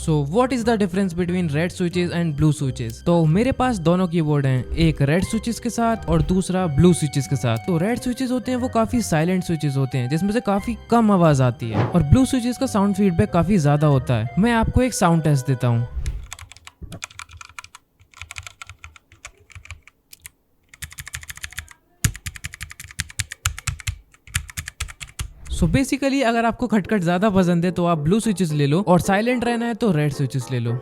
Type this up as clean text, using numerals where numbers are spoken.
So what is the difference between red switches and blue switches? तो मेरे पास दोनों keyboard हैं, एक रेड स्विचेस के साथ और दूसरा ब्लू स्विचेस के साथ। तो रेड स्विचेस होते हैं वो काफी साइलेंट स्विचेस होते हैं जिसमें से काफी कम आवाज आती है, और ब्लू स्विचेस का साउंड फीडबैक काफी ज्यादा होता है। मैं आपको एक साउंड टेस्ट देता हूँ। सो बेसिकली अगर आपको खटखट ज्यादा पसंद है तो आप ब्लू स्विचेस ले लो, और साइलेंट रहना है तो रेड स्विचेस ले लो।